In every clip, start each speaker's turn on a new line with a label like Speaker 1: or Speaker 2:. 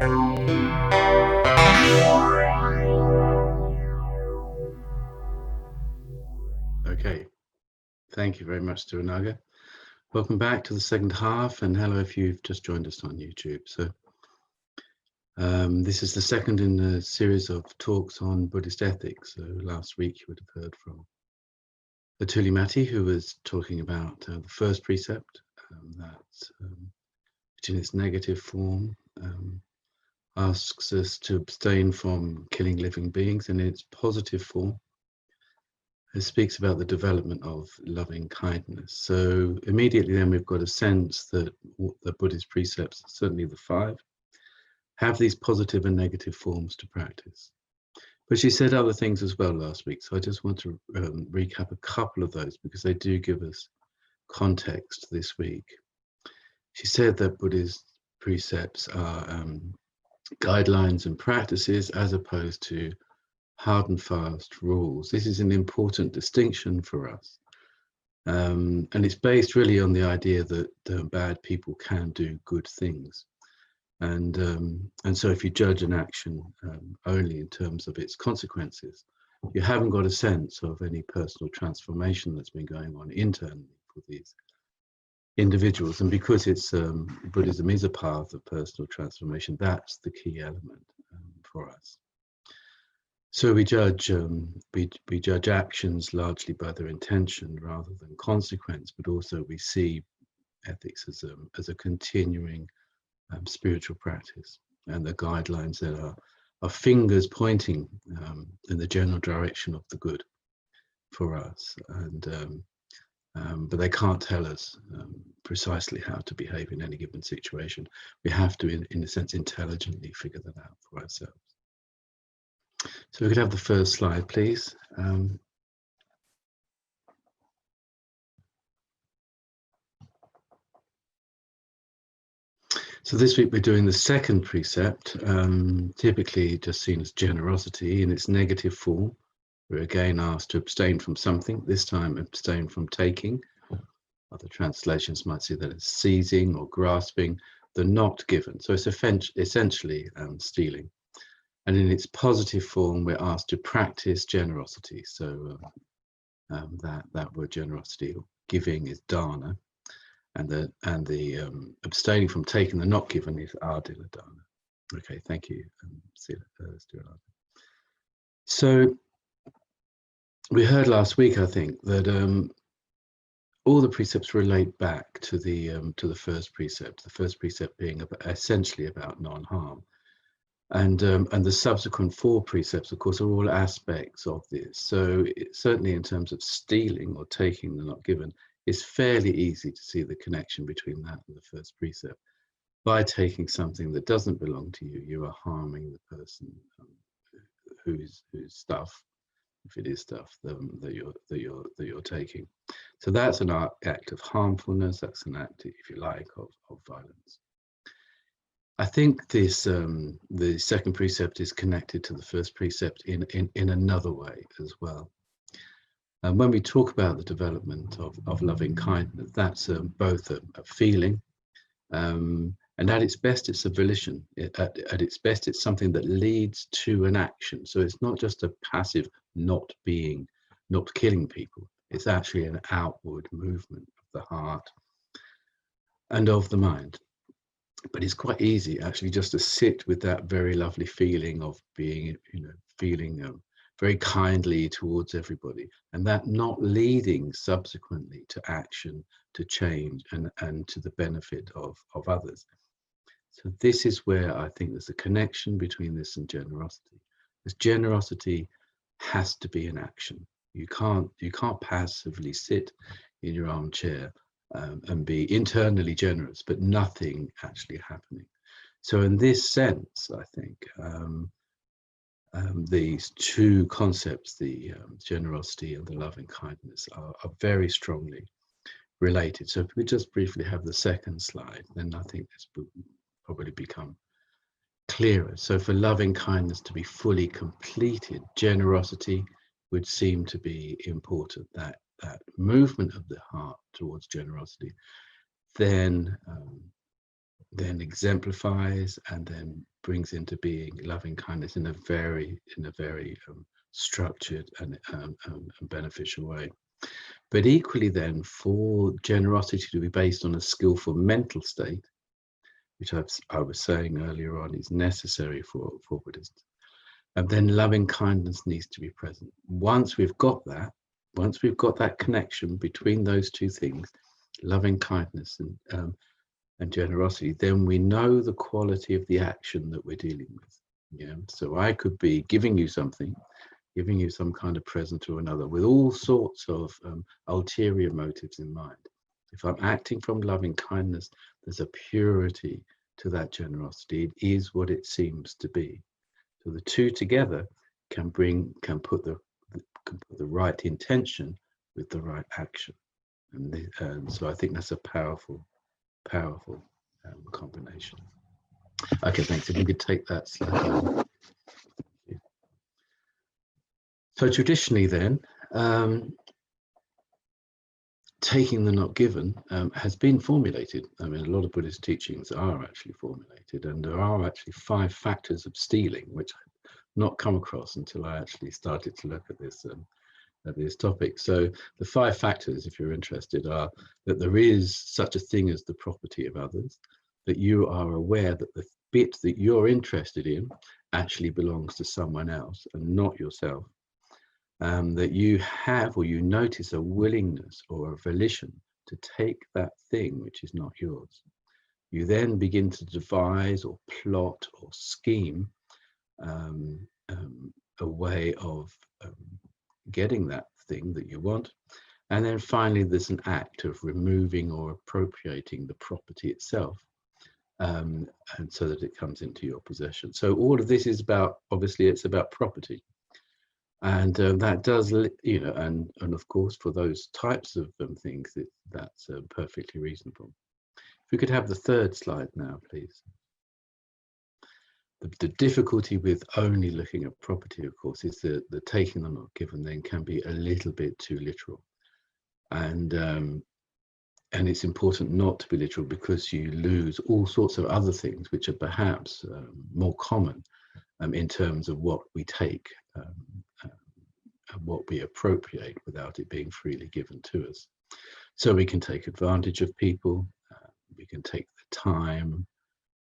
Speaker 1: Okay, thank you very much, Duranaga. Welcome back to the second half, and hello if you've just joined us on YouTube. So this is the second in a series of talks on Buddhist ethics. So last week you would have heard from Mati, who was talking about the first precept, which in its negative form asks us to abstain from killing living beings, and in its positive form it speaks about the development of loving kindness. So immediately then we've got a sense that the Buddhist precepts, certainly the 5, have these positive and negative forms to practice. But she said other things as well last week, so I just want to recap a couple of those because they do give us context this week. She said that Buddhist precepts are guidelines and practices as opposed to hard and fast rules. This is an important distinction for us. And it's based really on the idea that bad people can do good things. And so if you judge an action only in terms of its consequences, you haven't got a sense of any personal transformation that's been going on internally for these individuals. And because it's Buddhism is a path of personal transformation, that's the key element for us. So we judge actions largely by their intention rather than consequence, but also we see ethics as a continuing spiritual practice, and the guidelines that are fingers pointing in the general direction of the good for us, and but they can't tell us precisely how to behave in any given situation. We have to, in a sense, intelligently figure that out for ourselves. So we could have the first slide, please. So this week we're doing the second precept, typically just seen as generosity in its negative form. We're again asked to abstain from something, this time abstain from taking. Other translations might see that as seizing or grasping the not given. So it's essentially stealing. And in its positive form, we're asked to practice generosity. So that word generosity or giving is dana, and the abstaining from taking the not given is adila dana. Okay, thank you, Srikirti. So we heard last week, I think, that all the precepts relate back to the first precept. The first precept being essentially about non-harm. And the subsequent 4 precepts, of course, are all aspects of this. So certainly in terms of stealing or taking the not given, it's fairly easy to see the connection between that and the first precept. By taking something that doesn't belong to you, you are harming the person whose stuff, if it is stuff that you're taking. So that's an act of harmfulness. That's an act, if you like, of violence. I think this the second precept is connected to the first precept in another way as well. And when we talk about the development of loving kindness, that's both a feeling, and at its best, it's a volition. At its best, it's something that leads to an action. So it's not just a passive not killing people. It's actually an outward movement of the heart and of the mind. But it's quite easy actually just to sit with that very lovely feeling of being, feeling very kindly towards everybody, and that not leading subsequently to action, to change, and to the benefit of others. So this is where I think there's a connection between this and generosity. Because generosity has to be an action. You can't passively sit in your armchair and be internally generous, but nothing actually happening. So in this sense, I think these 2 concepts, the generosity and the loving kindness, are very strongly related. So if we just briefly have the second slide, then I think this will probably become clearer. So for loving kindness to be fully completed, generosity would seem to be important, that movement of the heart towards generosity. Then then exemplifies and then brings into being loving kindness in a very structured and beneficial way. But equally then, for generosity to be based on a skillful mental state, which I was saying earlier on is necessary for Buddhists, and then loving kindness needs to be present. Once we've got that connection between those two things, loving kindness and generosity, then we know the quality of the action that we're dealing with. Yeah. So I could be giving you something, giving you some kind of present or another with all sorts of ulterior motives in mind. If I'm acting from loving kindness, there's a purity to that generosity. It is what it seems to be. So the two together can put the right intention with the right action. And so I think that's a powerful combination. Okay, thanks. If you could take that slide. So traditionally then, taking the not given has been formulated. I mean, a lot of Buddhist teachings are actually formulated, and there are actually 5 factors of stealing, which I've not come across until I actually started to look at this topic. So the 5 factors, if you're interested, are that there is such a thing as the property of others, that you are aware that the bit that you're interested in actually belongs to someone else and not yourself. That you have or you notice a willingness or a volition to take that thing which is not yours. You then begin to devise or plot or scheme a way of getting that thing that you want. And then finally, there's an act of removing or appropriating the property itself, and so that it comes into your possession. So all of this is about, obviously, it's about property. And that does, and of course, for those types of things, that's perfectly reasonable. If we could have the 3rd slide now, please. The difficulty with only looking at property, of course, is that the taking the not given then can be a little bit too literal. And it's important not to be literal, because you lose all sorts of other things which are perhaps more common in terms of what we take. What we appropriate without it being freely given to us. So we can take advantage of people, we can take the time,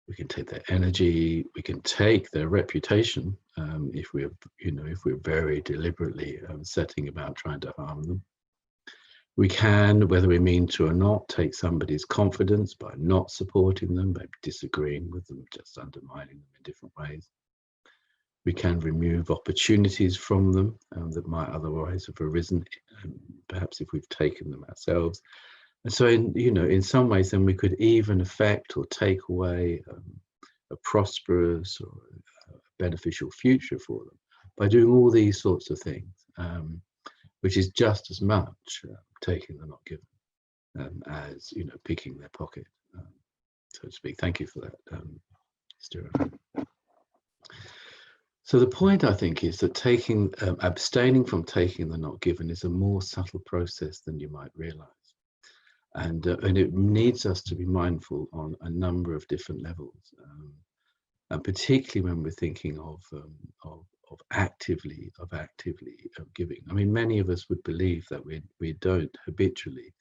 Speaker 1: we can take their energy, we can take their reputation if we're very deliberately setting about trying to harm them. We can, whether we mean to or not, take somebody's confidence by not supporting them, by disagreeing with them, just undermining them in different ways. We can remove opportunities from them that might otherwise have arisen, perhaps if we've taken them ourselves. And so, in some ways, then we could even affect or take away a prosperous or a beneficial future for them by doing all these sorts of things, which is just as much taking the not given as picking their pocket, so to speak. Thank you for that, Stuart. So the point, I think, is that abstaining from taking the not given is a more subtle process than you might realize. And it needs us to be mindful on a number of different levels, and particularly when we're thinking of actively giving. I mean, many of us would believe that we don't habitually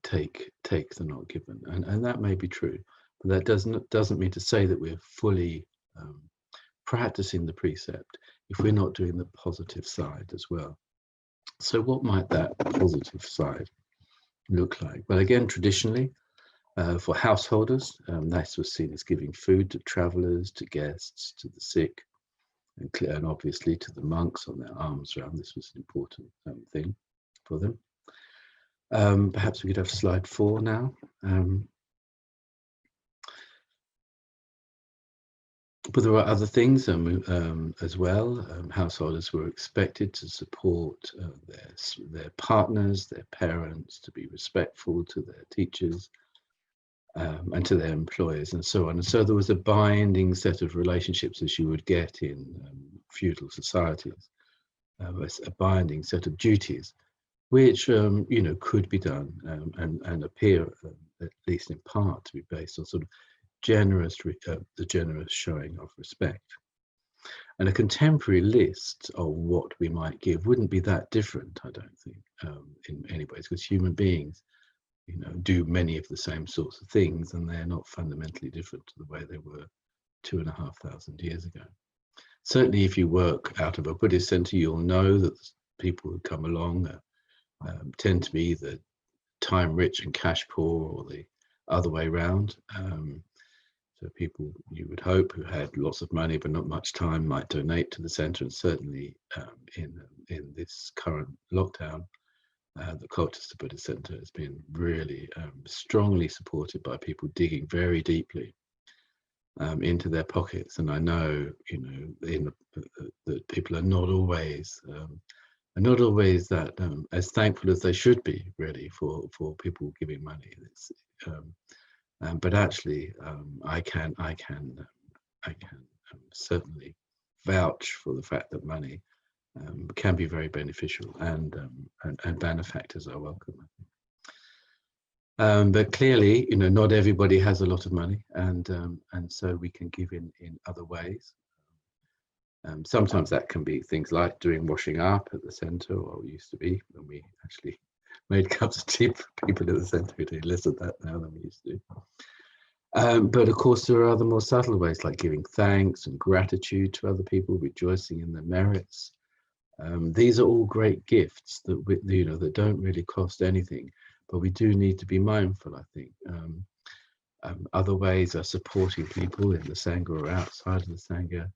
Speaker 1: take the not given, and that may be true, but that doesn't mean to say that we're fully practicing the precept if we're not doing the positive side as well. So what might that positive side look like? Well, again, traditionally, for householders, this was seen as giving food to travelers, to guests, to the sick, and obviously to the monks on their alms round. This was an important thing for them. Perhaps we could have slide 4 now. But there are other things as well. Householders were expected to support their partners, their parents, to be respectful to their teachers and to their employers, and so on. And so there was a binding set of relationships, as you would get in feudal societies, a binding set of duties, which could be done and appear at least in part, to be based on sort of the generous showing of respect. And a contemporary list of what we might give wouldn't be that different, I don't think, in many ways, because human beings, do many of the same sorts of things, and they're not fundamentally different to the way they were 2,500 years ago. Certainly, if you work out of a Buddhist center, you'll know that people who come along tend to be either time rich and cash poor, or the other way around. So people, you would hope, who had lots of money but not much time might donate to the center. And certainly in this current lockdown, the Colchester Buddhist Center has been really strongly supported by people digging very deeply into their pockets. And I know, that people are not always that as thankful as they should be, really, for people giving money. But actually, I can certainly vouch for the fact that money can be very beneficial, and benefactors are welcome. But clearly, not everybody has a lot of money, and so we can give in other ways. Sometimes that can be things like doing washing up at the centre, or used to be, when we actually made cups of tea for people at the centre. We do less of that now than we used to do. But of course, there are other more subtle ways, like giving thanks and gratitude to other people, rejoicing in their merits. These are all great gifts that that don't really cost anything, but we do need to be mindful, I think. Other ways are supporting people in the Sangha or outside of the Sangha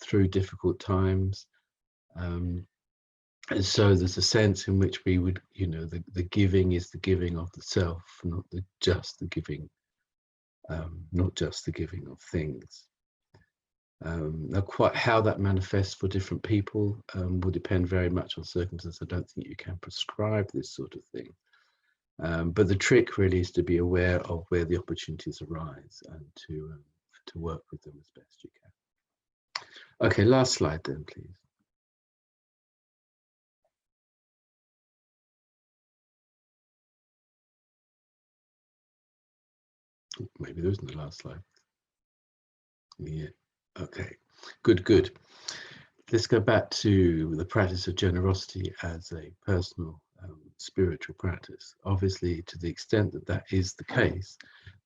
Speaker 1: through difficult times. And so there's a sense in which we would, the giving is the giving of the self, not just the giving of things. Now, quite how that manifests for different people will depend very much on circumstances. I don't think you can prescribe this sort of thing. But the trick really is to be aware of where the opportunities arise, and to work with them as best you can. Okay, last slide then, please. Maybe there isn't the last slide. Yeah. Okay. Good. Let's go back to the practice of generosity as a personal spiritual practice. Obviously, to the extent that that is the case,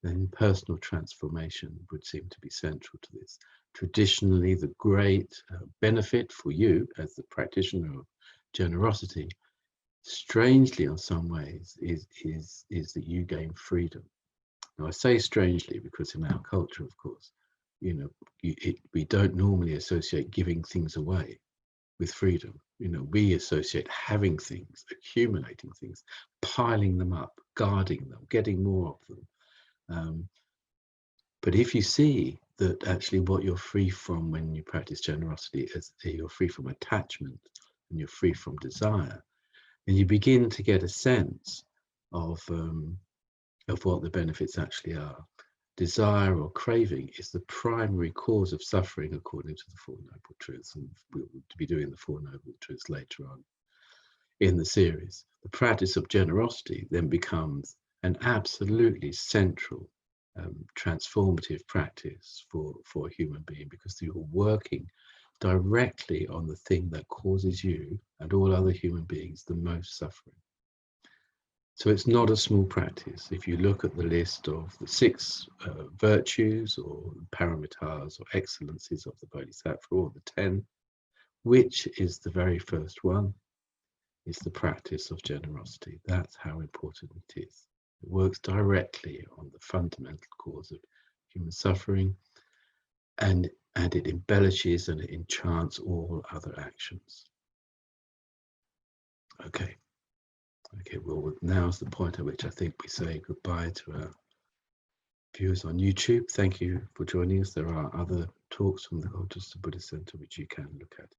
Speaker 1: then personal transformation would seem to be central to this. Traditionally, the great benefit for you as the practitioner of generosity, strangely in some ways, is that you gain freedom. Now, I say strangely because in our culture, of course, we don't normally associate giving things away with freedom. We associate having things, accumulating things, piling them up, guarding them, getting more of them. But if you see that actually what you're free from when you practice generosity is you're free from attachment and you're free from desire, then you begin to get a sense of what the benefits actually are. Desire or craving is the primary cause of suffering according to the Four Noble Truths, and we'll be doing the Four Noble Truths later on in the series. The practice of generosity then becomes an absolutely central transformative practice for a human being, because you're working directly on the thing that causes you and all other human beings the most suffering. So it's not a small practice. If you look at the list of the 6 virtues or paramitas or excellencies of the Bodhisattva, or the 10, which is the very first one? Is the practice of generosity. That's how important it is. It works directly on the fundamental cause of human suffering, and it embellishes and it enchants all other actions. Okay, well, now's the point at which I think we say goodbye to our viewers on YouTube. Thank you for joining us. There are other talks from the Colchester Buddhist Center which you can look at.